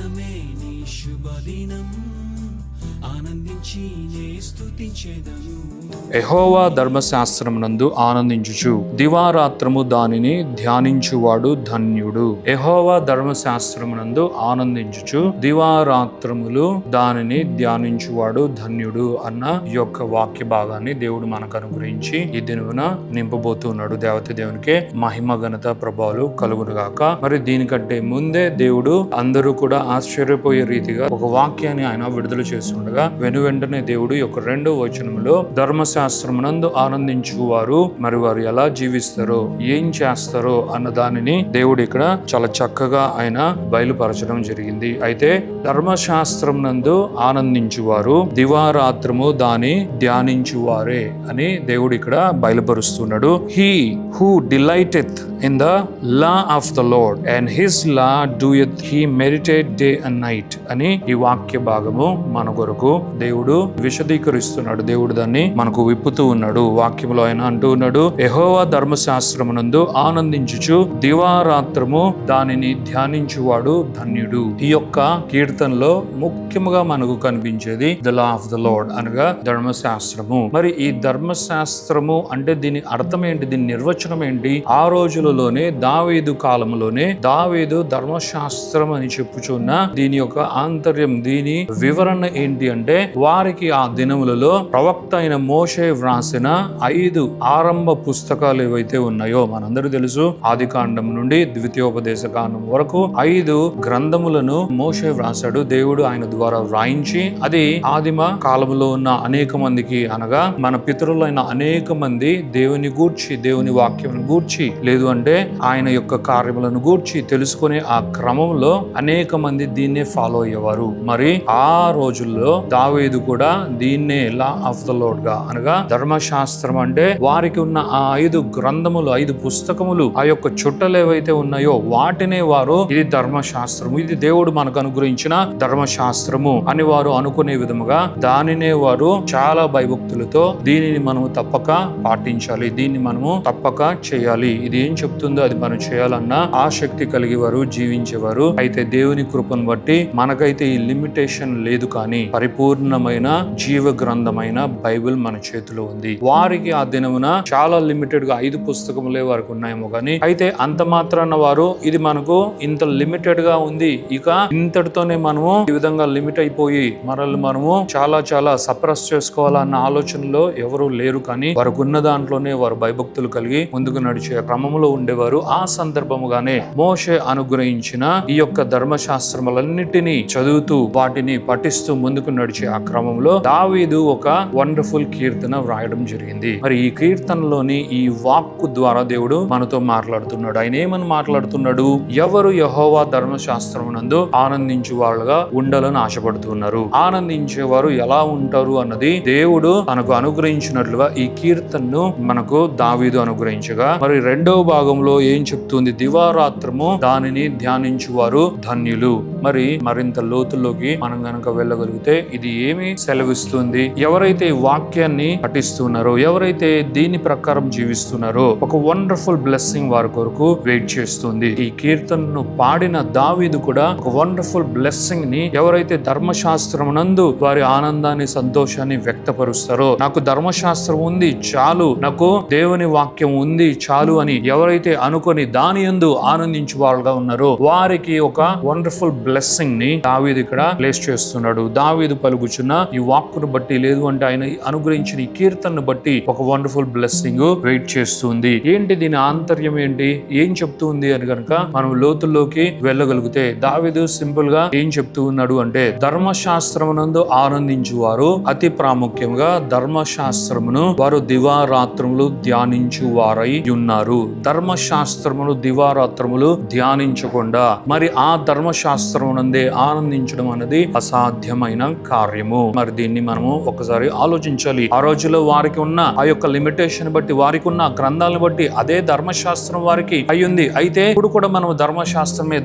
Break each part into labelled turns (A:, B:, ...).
A: దినమే నీ శుభదినం, ఆనందించి నే స్తుతించెదను.
B: యెహోవా ధర్మశాస్త్రమునందు ఆనందించుచు దివారాత్రము దానిని ధ్యానించువాడు ధన్యుడు. యెహోవా ధర్మశాస్త్రమునందు ఆనందించుచు దివారాత్రములు దానిని ధ్యానించువాడు ధన్యుడు అన్న ఈ యొక్క వాక్య భాగాన్ని దేవుడు మనకు అనుగ్రహించి ఈ దినమున నింపబోతున్నాడు. దేవత దేవునికే మహిమ ఘనత ప్రభావాలు కలుగును గాక. మరి దీనికంటే ముందే దేవుడు అందరూ కూడా ఆశ్చర్యపోయే రీతిగా ఒక వాక్యాన్ని ఆయన విడుదల చేస్తుండగా వెనువెంటనే దేవుడు యొక్క 2వ వచనములో ధర్మశాస్త్రమునందు ఆనందించువారు మరి వారు ఎలా జీవిస్తారో ఏం చేస్తారో అన్న దానిని దేవుడు ఇక్కడ చాలా చక్కగా ఆయన బయలుపరచడం జరిగింది. అయితే ధర్మశాస్త్రమునందు ఆనందించువారు దివారాత్రము దాని ధ్యానించువారే అని దేవుడు ఇక్కడ బయలుపరుస్తున్నాడు. He who delighteth in the law of the lord and his law doeth he meditate day and night అని ఈ వాక్య భాగము మన కొరకు దేవుడు విశదీకరిస్తున్నాడు. దేవుడు దాన్ని మనకు విప్పుతూ ఉన్నాడు. వాక్యంలో ఆయన అంటూ ఉన్నాడు, యెహోవా ధర్మశాస్త్రమునందు ఆనందించుచు దివారాత్రము దానిని ధ్యానించువాడు ధన్యుడు. ఈ యొక్క కీర్తనలో ముఖ్యముగా మనకు కనిపించేది the law of the lord అనగా ధర్మశాస్త్రము. మరి ఈ ధర్మశాస్త్రము అంటే దీని అర్థం ఏంటి, దీని నిర్వచనం ఏంటి? ఆ రోజులలోనే దావీదు కాలంలోనే దావీదు ధర్మశాస్త్రం అని చెప్పుచున్న దీని యొక్క ఆంతర్యం, దీని వివరణ ఏంటి అంటే వారికి ఆ దినములలో ప్రవక్త అయిన మోషే వ్రాసిన 5 ఆరంభ పుస్తకాలు ఏవైతే ఉన్నాయో మనందరూ తెలుసు, ఆది కాండం నుండి ద్వితీయోపదేశ కాండం వరకు 5 గ్రంథములను మోషే వ్రాసాడు. దేవుడు ఆయన ద్వారా వ్రాయించి అది ఆదిమ కాలంలో ఉన్న అనేక మందికి అనగా మన పితరులైన అనేక మంది దేవుని గూర్చి, దేవుని వాక్యం గూర్చి, లేదు అంటే ఆయన యొక్క కార్యములను గూర్చి తెలుసుకునే ఆ క్రమంలో అనేక మంది దీన్నే ఫాలో అయ్యేవారు. మరి ఆ రోజుల్లో దావీదు కూడా దీన్నే లా ఆఫ్ ద లార్డ్ గా అనగా ధర్మశాస్త్రం అంటే వారికి ఉన్న ఆ 5 గ్రంథములు, 5 పుస్తకములు, ఆ యొక్క చుట్టలు ఏవైతే ఉన్నాయో వాటినే వారు ఇది ధర్మశాస్త్రము, ఇది దేవుడు మనకు అనుగ్రహించిన ధర్మశాస్త్రము అని వారు అనుకునే విధముగా దానినే వారు చాలా భయభక్తులతో దీనిని మనము తప్పక పాటించాలి, దీన్ని మనము తప్పక చేయాలి, ఇది ఏం చెప్తుందో అది మనం చేయాలన్న ఆసక్తి కలిగి వారు జీవించేవారు. అయితే దేవుని కృపను బట్టి మనకైతే ఈ లిమిటేషన్ లేదు, కానీ పరిపూర్ణమైన జీవ గ్రంథమైన బైబిల్ మన చేతిలో ఉంది. వారికి ఆ దినమున చాలా లిమిటెడ్ గా 5 పుస్తకములే వారికి ఉన్నాయేమో కానీ అయితే అంత మాత్రాన వారు ఇది మనకు ఇంత లిమిటెడ్ గా ఉంది, ఇక ఇంతటితోనే మనము ఈ విధంగా లిమిట్ అయిపోయి మనము చాలా సప్రెస్ చేసుకోవాలన్న ఆలోచనలో ఎవరు లేరు. కానీ వారికి ఉన్న దాంట్లోనే వారు భయభక్తులు కలిగి ముందుకు నడిచే క్రమంలో ఉండేవారు. ఆ సందర్భముగానే మోషే అనుగ్రహించిన ఈ యొక్క ధర్మశాస్త్రములన్నిటినీ చదువుతూ వాటిని పఠిస్తూ ముందుకు నడిచే ఆ క్రమంలో దావీదు ఒక వండర్ఫుల్ కీర్తన వ్రాయడం జరిగింది. మరి ఈ కీర్తనలోని ఈ వాక్కు ద్వారా దేవుడు మనతో మాట్లాడుతున్నాడు. ఆయన ఏమని మాట్లాడుతున్నాడు? ఎవరు యెహోవా ధర్మశాస్త్రమునందు ఆనందించు వాళ్ళుగా ఉండాలని ఆశపడుతున్నారు, ఆనందించేవారు ఎలా ఉంటారు అన్నది దేవుడు మనకు అనుగ్రహించినట్లుగా ఈ కీర్తనను మనకు దావీదు అనుగ్రహించగా, మరి 2వ భాగంలో ఏం చెప్తుంది? దివారాత్రము దానిని ధ్యానించువారు ధన్యులు. మరి మరింత లోతుల్లోకి మనం గనక వెళ్ళగలిగితే ఇది ఏమి సెలవిస్తుంది? ఎవరైతే ఈ వాక్యాన్ని పఠిస్తున్నారో, ఎవరైతే దీని ప్రకారం జీవిస్తున్నారో ఒక వండర్ఫుల్ బ్లెస్సింగ్ వారి కొరకు వెయిట్ చేస్తుంది. ఈ కీర్తనను పాడిన దావీదు కూడా ఒక వండర్ఫుల్ బ్లెస్సింగ్ ని ఎవరైతే ధర్మశాస్త్రమునందు వారి ఆనందాన్ని, సంతోషాన్ని వ్యక్తపరుస్తారో, నాకు ధర్మశాస్త్రం ఉంది చాలు, నాకు దేవుని వాక్యం ఉంది చాలు అని ఎవరైతే అనుకొని దాని యందు ఆనందించు వాళ్ళుగా ఉన్నారో వారికి ఒక వండర్ఫుల్ బ్లెస్సింగ్ ని దావీదు ఇక్కడ ప్లేస్ చేస్తున్నాడు. దావీదు పలుకుచున్న ఈ వాక్కును బట్టి, లేదు అంటే ఆయన అనుగ్రహించిన ఈ కీర్తనను బట్టి ఒక వండర్ఫుల్ బ్లెస్సింగ్ వెయిట్ చేస్తుంది. ఏంటి దీని ఆంతర్యం ఏంటి, ఏం చెప్తుంది అని కనుక మనం లోతుల్లోకి వెళ్ళగలిగితే దావీదు సింపుల్ గా ఏం చెప్తూ ఉన్నాడు అంటే, ధర్మశాస్త్రమునందు ఆనందించువారు అతి ప్రాముఖ్యంగా ధర్మశాస్త్రమును వారు దివారాత్రములు ధ్యానించు వారై ఉన్నారు. ధర్మశాస్త్రములు దివారాత్రములు ధ్యానించకుండా మరి ఆ ధర్మశాస్త్రమునందే ఆనందించడం అనేది అసాధ్యమైన కార్యము. మరి దీన్ని మనము ఒకసారి ఆలోచించాలి. ఆ రోజుల్లో వారికి ఉన్న ఆ యొక్క లిమిటేషన్ బట్టి, వారికి ఉన్న గ్రంథాలను బట్టి అదే ధర్మశాస్త్రం వారికి అయ్యింది. అయితే ఇప్పుడు కూడా మనం ధర్మశాస్త్రమే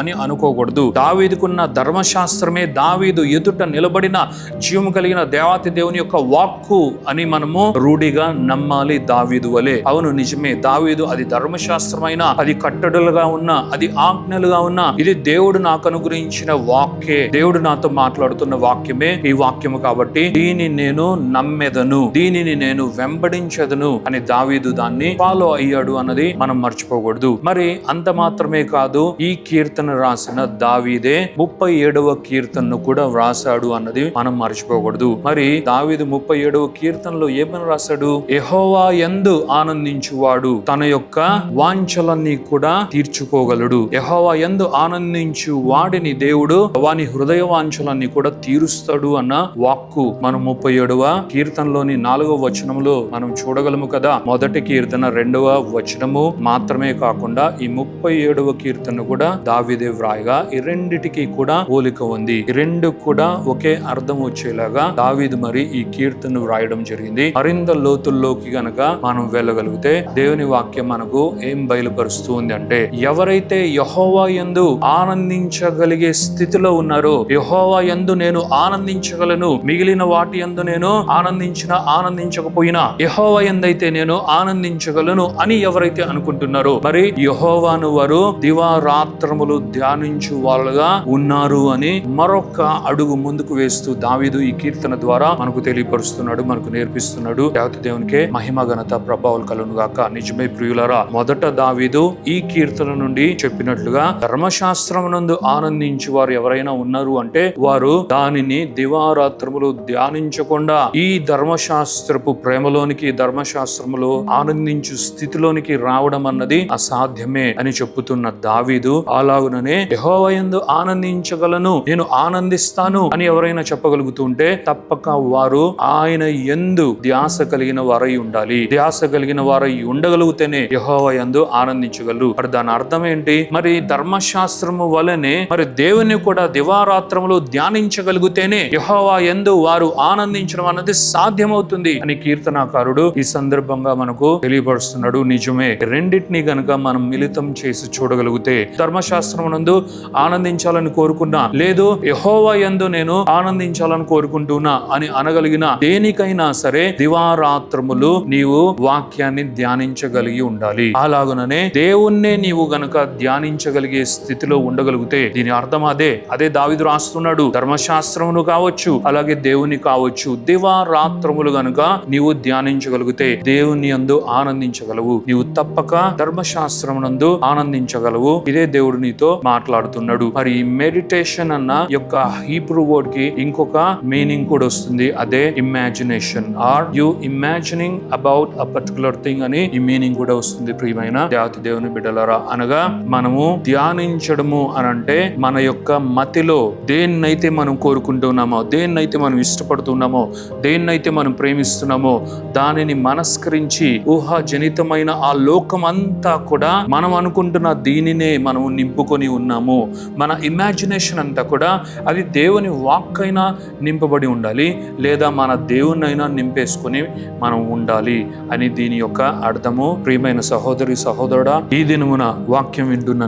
B: అని అనుకోకూడదు. దావీదుకున్న ధర్మశాస్త్రమే దావీదు ఎదుట నిలబడిన జీవము కలిగిన దేవాతి దేవుని యొక్క వాక్కు అని మనము రూఢిగా నమ్మాలి. దావీదు వలె అవును నిజమే, దావీదు దావీదు అది ధర్మశాస్త్రమైన, అది కట్టడలుగా ఉన్నా, అది ఆజ్ఞలుగా ఉన్నా, ఇది దేవుడు నాకు అనుగ్రహించిన వాక్యే, దేవుడు నాతో మాట్లాడుతున్న వాక్యమే ఈ వాక్యము కాబట్టి దీనిని నేను నమ్మెదను, దీనిని నేను వెంబడించదను అని దావీదు దాన్ని ఫాలో అయ్యాడు అన్నది మనం మర్చిపోకూడదు. మరి అంత మాత్రమే కాదు, ఈ కీర్తన రాసిన దావీదే 37వ కీర్తనను కూడా వ్రాసాడు అన్నది మనం మర్చిపోకూడదు. మరి దావీదు 37వ కీర్తనలో ఏమని రాశాడు? యెహోవా యందు ఆనందించువాడు తన యొక్క వాంఛలన్నీ కూడా తీర్చుకోగలడు. యెహోవా యందు ఆనందించు వాడిని దేవుడు వాని హృదయ వాంఛలన్నీ కూడా తీరుస్తాడు అన్న వాక్కు మనం 37వ కీర్తనలోని 4వ వచనంలో మనం చూడగలము కదా. మొదటి కీర్తన 2వ వచనము మాత్రమే కాకుండా ఈ 37వ కీర్తన కూడా దావీదే వ్రాయగా ఈ రెండిటికి కూడా పోలిక ఉంది. ఈ రెండు కూడా ఒకే అర్థం వచ్చేలాగా దావీదు మరి ఈ కీర్తన వ్రాయడం జరిగింది. మరింత లోతుల్లోకి గనక మనం వెళ్ళగలిగితే దేవుని వాక్యం మనకు ఏం బయలుపరుస్తూ ఉంది అంటే, ఎవరైతే యెహోవా యందు ఆనందించగలిగే స్థితిలో ఉన్నారో, యెహోవా యందు నేను ఆనందించగలను, మిగిలిన వాటి యందు నేను ఆనందించకపోయినా యెహోవా యందైతే నేను ఆనందించగలను అని ఎవరైతే అనుకుంటున్నారో, మరి యెహోవాను వారు దివారాత్రములు ధ్యానించు వాళ్ళుగా ఉన్నారు అని మరొక అడుగు ముందుకు వేస్తూ దావీదు ఈ కీర్తన ద్వారా మనకు తెలియపరుస్తున్నాడు, మనకు నేర్పిస్తున్నాడు. దేవునికే మహిమ ఘనత ప్రభావాలు కలుగును గాక. నిజమే ప్రియులారా, మొదట దావీదు ఈ కీర్తన నుండి చెప్పినట్లుగా ధర్మశాస్త్రమునందు ఆనందించు వారు ఎవరైనా ఉన్నారు అంటే వారు దానిని దివారాత్రములు ధ్యానించకుండా ఈ ధర్మశాస్త్రపు ప్రేమలోనికి, ధర్మశాస్త్రములో ఆనందించు స్థితిలోనికి రావడం అన్నది అసాధ్యమే అని చెప్పుతున్న దావీదు, అలాగుననే యెహోవా యందు ఆనందించగలను, నేను ఆనందిస్తాను అని ఎవరైనా చెప్పగలుగుతుంటే తప్పక వారు ఆయన యందు ధ్యాస కలిగిన వారై ఉండాలి. ధ్యాస కలిగిన వారై ఉండగలిగితేనే యెహోవా యందు ఆనందించగలరు. మరి దాని అర్థం ఏంటి? మరి ధర్మశాస్త్రము వలనే మరి దేవుని కూడా దివారాత్రములు ధ్యానించగలిగితేనే యెహోవా యందు వారు ఆనందించడం అన్నది సాధ్యమవుతుంది అని కీర్తనాకారుడు ఈ సందర్భంగా మనకు తెలియపరుస్తున్నాడు. నిజమే, రెండింటిని గనక మనం మిళితం చేసి చూడగలిగితే ధర్మశాస్త్రం నందు ఆనందించాలని కోరుకున్నా, లేదు యెహోవా యందు నేను ఆనందించాలని కోరుకుంటున్నా అని అనగలిగిన దేనికైనా సరే దివారాత్రములు నీవు వాక్యాన్ని ధ్యానించగలిగి ఉండాలి. అలాగుననే దేవుణ్ణే నీవు గనక ధ్యానించగలిగే స్థితిలో ఉండగలిగితే దీని అర్థం అదే దావీదు రాస్తున్నాడు. ధర్మశాస్త్రమును కావచ్చు, అలాగే దేవుని కావచ్చు, దివారాత్రములు గనుక నీవు ధ్యానించగలిగితే దేవుని యందు ఆనందించగలవు. నీవు తప్పక ధర్మశాస్త్రమునందు ఆనందించగలవు. ఇదే దేవుడు నీతో మాట్లాడుతున్నాడు. మరి ఈ మెడిటేషన్ అన్న యొక్క హీబ్రూ వర్డ్ కి ఇంకొక మీనింగ్ కూడా వస్తుంది, అదే imagination or you imagining about a particular thing అని ఈ మీనింగ్ కూడా వస్తుంది. ప్రియమైన దేవుని బిడ్డలారా, అనగా మనము ధ్యానించడము అని అంటే మన యొక్క మతిలో దేన్నైతే మనం కోరుకుంటున్నామో, దేన్నైతే మనం ఇష్టపడుతున్నామో, దేన్నైతే మనం ప్రేమిస్తున్నామో దానిని మనస్కరించి ఊహాజనితమైన ఆ లోకం అంతా కూడా మనం అనుకుంటున్న దీనినే మనం నింపుకొని ఉన్నాము. మన ఇమాజినేషన్ అంతా కూడా అది దేవుని వాక్కైనా నింపబడి ఉండాలి, లేదా మన దేవునైనా నింపేసుకుని మనం ఉండాలి అని దీని యొక్క అర్థము. ప్రియమైన సహోదరి సహోదరుడా, ఈ దినమున వాక్యం వింటున్న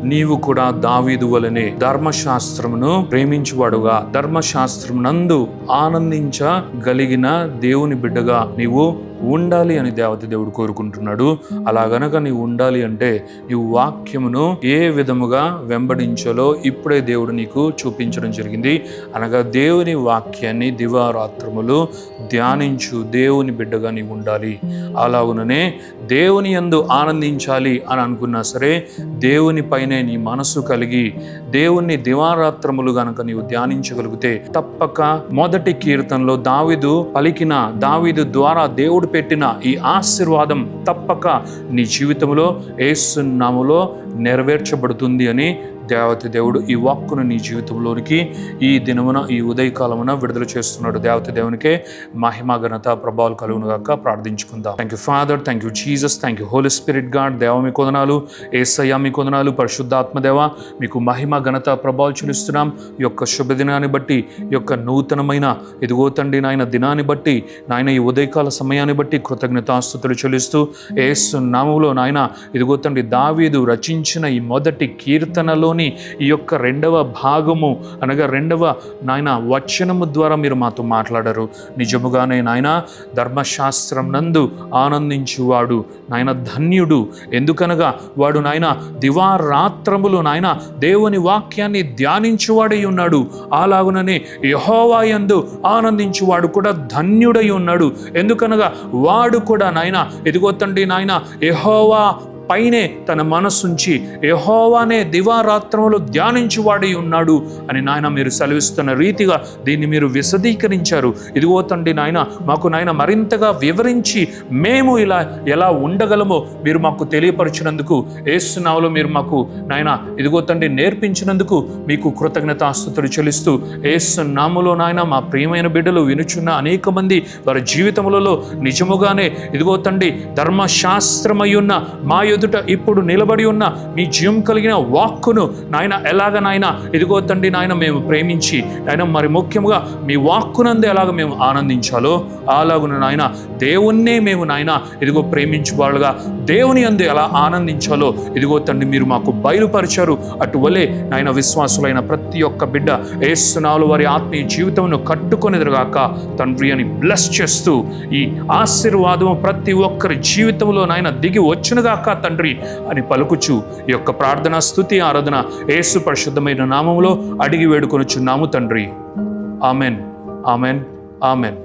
B: నీవు కూడా దావీదు వలనే ధర్మశాస్త్రమును ప్రేమించువాడుగా, ధర్మశాస్త్రం నందు ఆనందించగలిగిన దేవుని బిడ్డగా నీవు ఉండాలి అని దేవుడు కోరుకుంటున్నాడు. అలా గనక నీవు ఉండాలి అంటే నీవు వాక్యమును ఏ విధముగా వెంబడించాలో ఇప్పుడే దేవుడు నీకు చూపించడం జరిగింది. అనగా దేవుని వాక్యాన్ని దివారాత్రములు ధ్యానించు దేవుని బిడ్డగా నీవు ఉండాలి. అలాగుననే దేవుని యందు ఆనందించాలి అని అనుకున్నా సరే దేవుని పైనే నీ మనసు కలిగి దేవుణ్ణి దివారాత్రములు గనక నీవు ధ్యానించగలిగితే తప్పక మొదటి కీర్తనలో దావీదు ద్వారా దేవుడు పెట్టిన ఈ ఆశీర్వాదం తప్పక నీ జీవితంలో యేసు నామములో నెరవేర్చబడుతుంది అని దేవుడు ఈ వాక్కును నీ జీవితంలోనికి ఈ దినమున, ఈ ఉదయకాలమున విడుదల చేస్తున్నాడు. దేవునికే మహిమ ఘనత ప్రభావాలు కలుగును గాక. ప్రార్థించుకుందాం. Thank you father, thank you Jesus, thank you holy spirit god. దేవ మీ కొందనాలు, యేసయ్య మీ కొందనాలు, పరిశుద్ధాత్మ దేవ మీకు మహిమ ఘనత ప్రభావాలు చెల్లిస్తున్నాం. ఈ యొక్క శుభదినాన్ని బట్టి, ఈ యొక్క నూతనమైన ఇదిగో తండ్రి నాయన దినాన్ని బట్టి, నాయన ఈ ఉదయకాల సమయాన్ని బట్టి కృతజ్ఞతాస్తుతులు చెల్లిస్తూ యేసు నామములో నాయన ఇదిగో తండ్రి దావీదు రచించి ప్రారంభించిన ఈ మొదటి కీర్తనలోని ఈ యొక్క 2వ భాగము అనగా 2వ నాయన వచనము ద్వారా మీరు మాతో మాట్లాడారు. నిజముగానే నాయన ధర్మశాస్త్రం నందు ఆనందించువాడు నాయన ధన్యుడు. ఎందుకనగా వాడు నాయన దివారాత్రములు నాయన దేవుని వాక్యాన్ని ధ్యానించువాడై ఉన్నాడు. అలాగుననే యెహోవా యందు ఆనందించువాడు కూడా ధన్యుడై ఉన్నాడు. ఎందుకనగా వాడు కూడా నాయన ఇదిగో తండ్రి నాయన యెహోవా పైనే తన మనస్సుంచి యెహోవానే దివారాత్రములు ధ్యానించువాడై ఉన్నాడు అని నాయన మీరు సెలవిస్తున్న రీతిగా దీన్ని మీరు విశదీకరించారు. ఇదిగో తండ్రి నాయన మాకు నాయన మరింతగా వివరించి మేము ఇలా ఎలా ఉండగలమో మీరు మాకు తెలియపరిచినందుకు యేసు నామములో మీరు మాకు నాయన ఇదిగో తండ్రి నేర్పించినందుకు మీకు కృతజ్ఞతాస్తుతులు చెల్లిస్తూ యేసు నామములో నాయన మా ప్రియమైన బిడ్డలు వినుచున్న అనేక మంది వారి జీవితములలో నిజముగానే ఇదిగో తండ్రి ధర్మశాస్త్రమై ఉన్న మా ఎదుట ఇప్పుడు నిలబడి ఉన్న మీ జీవం కలిగిన వాక్కును నాయన ఎలాగ నాయన ఇదిగో తండ్రి నాయన మేము ప్రేమించి నాయన మరి ముఖ్యంగా మీ వాక్కునందు ఎలాగ మేము ఆనందించాలో అలాగున నాయన దేవుణ్ణే మేము నాయన ఇదిగో ప్రేమించువాళ్ళుగా దేవుని యందు ఎలా ఆనందించాలో ఇదిగో తండ్రి మీరు మాకు బయలుపరిచారు. అటువలే నాయన విశ్వాసులైన ప్రతి ఒక్క బిడ్డ యేసు నామములో వారి ఆత్మీయ జీవితమును కట్టుకొనిదిగాక తండ్రి అని బ్లెస్ చేస్తూ ఈ ఆశీర్వాదము ప్రతి ఒక్కరి జీవితంలో నాయన దిగి వచ్చునుగాక తండ్రి అని పలుకుచు ఈ యొక్క ప్రార్థన స్తుతి ఆరాధన యేసు పరిశుద్ధమైన నామములో అడిగి వేడుకొనుచున్నాము తండ్రి. Amen, amen, amen.